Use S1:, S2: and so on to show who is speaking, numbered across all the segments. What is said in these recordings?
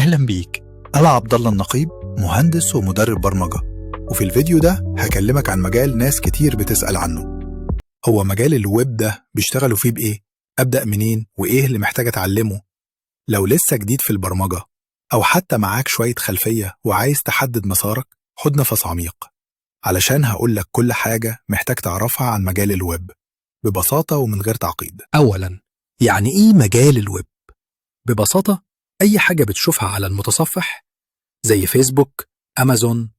S1: أهلا بيك. أنا عبد الله النقيب، مهندس ومدرب برمجة، وفي الفيديو ده هكلمك عن مجال ناس كتير بتسأل عنه. هو مجال الويب ده بيشتغلوا فيه بإيه؟ أبدأ منين؟ وإيه اللي محتاج أتعلمه؟ لو لسه جديد في البرمجة أو حتى معاك شوية خلفية وعايز تحدد مسارك، خد نفس عميق علشان هقولك كل حاجة محتاج تعرفها عن مجال الويب ببساطة ومن غير تعقيد.
S2: أولاً، يعني إيه مجال الويب؟ ببساطة، أي حاجة بتشوفها على المتصفح زي فيسبوك، أمازون،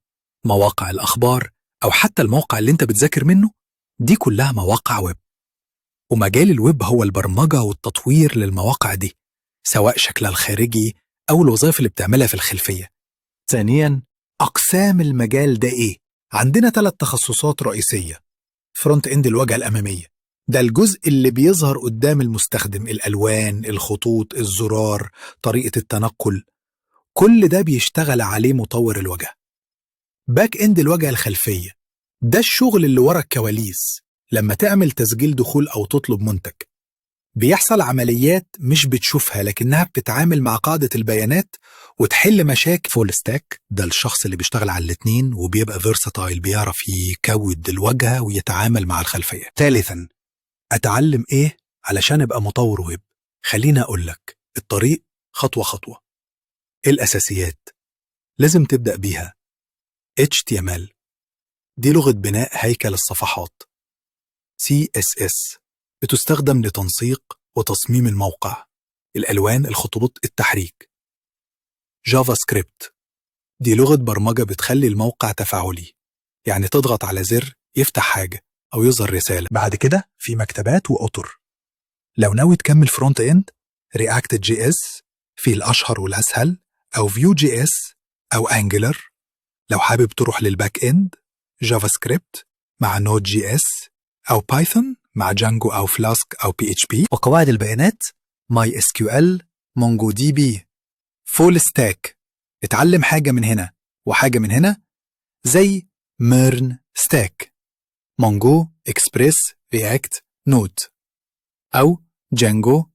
S2: مواقع الأخبار، أو حتى الموقع اللي أنت بتذاكر منه، دي كلها مواقع ويب. ومجال الويب هو البرمجة والتطوير للمواقع دي، سواء شكلها الخارجي أو الوظائف اللي بتعملها في الخلفية.
S1: ثانياً، أقسام المجال ده إيه؟ عندنا 3 تخصصات رئيسية. فرونت إند الواجهة الأمامية، ده الجزء اللي بيظهر قدام المستخدم، الألوان، الخطوط، الزرار، طريقة التنقل، كل ده بيشتغل عليه مطور الواجهة. باك إند الواجهة الخلفية، ده الشغل اللي ورا الكواليس، لما تعمل تسجيل دخول أو تطلب منتج بيحصل عمليات مش بتشوفها لكنها بتتعامل مع قاعدة البيانات وتحل مشاكل.
S2: فول ستاك ده الشخص اللي بيشتغل على الاتنين وبيبقى فيرساتايل، بيعرف يكود الواجهة ويتعامل مع الخلفية. ثالثاً، أتعلم إيه علشان أبقى مطور ويب؟ خليني أقول لك الطريق خطوة خطوة. الأساسيات لازم تبدأ بيها. HTML دي لغة بناء هيكل الصفحات. CSS بتستخدم لتنسيق وتصميم الموقع، الألوان، الخطوط، التحريك. جافا سكريبت دي لغة برمجة بتخلي الموقع تفاعلي، يعني تضغط على زر يفتح حاجة أو يظهر رسالة. بعد كده في مكتبات وأطر. لو ناوي تكمل فرونت إند، رياكت جي اس في الأشهر والأسهل، أو فيو جي اس أو أنجلر. لو حابب تروح للباك إند، جافا سكريبت مع نود جي اس، أو بايثون مع جانجو أو فلاسك أو بي اتش بي. وقواعد البيانات، ماي اس كيو ال، مونجو دي بي. فول ستاك، اتعلم حاجة من هنا وحاجة من هنا، زي ميرن ستاك، مونجو، اكسبريس، رياكت، نود، أو جانجو،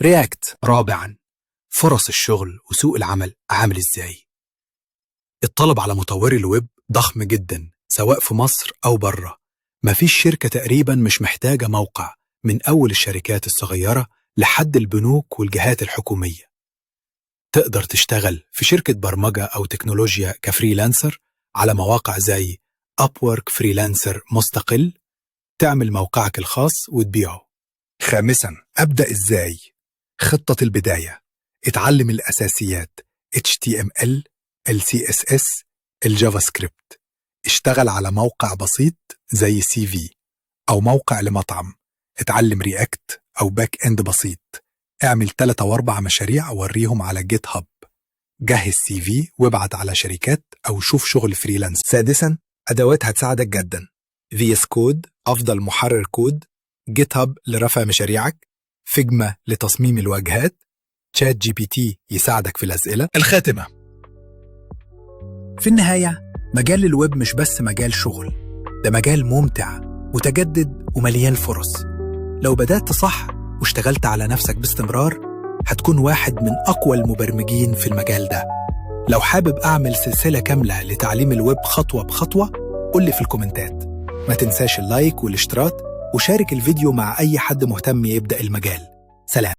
S2: رياكت. رابعاً، فرص الشغل وسوق العمل عامل إزاي؟ الطلب على مطوري الويب ضخم جداً، سواء في مصر أو بره. مفيش شركة تقريباً مش محتاجة موقع، من أول الشركات الصغيرة لحد البنوك والجهات الحكومية. تقدر تشتغل في شركة برمجة أو تكنولوجيا كفريلانسر على مواقع زي أبورك، فريلانسر مستقل، تعمل موقعك الخاص وتبيعه. خامساً، أبدأ إزاي؟ خطة البداية، اتعلم الأساسيات، HTML، CSS، الجافا سكريبت. اشتغل على موقع بسيط زي CV أو موقع لمطعم. اتعلم رياكت أو باك إند بسيط. اعمل 3 أو 4 مشاريع وريهم على جيت هاب. جهز CV وابعت على شركات أو شوف شغل فريلانس. سادساً، أدوات هتساعدك جداً. VS كود، أفضل محرر كود، جيت هاب لرفع مشاريعك، فيجما لتصميم الواجهات، شات جي بي تي يساعدك في الأسئلة. الخاتمة، في النهاية مجال الويب مش بس مجال شغل، ده مجال ممتع متجدد ومليان فرص. لو بدأت صح واشتغلت على نفسك باستمرار، هتكون واحد من أقوى المبرمجين في المجال ده. لو حابب أعمل سلسلة كاملة لتعليم الويب خطوة بخطوة، قولي في الكومنتات. ما تنساش اللايك والاشتراك، وشارك الفيديو مع أي حد مهتم يبدأ المجال. سلام.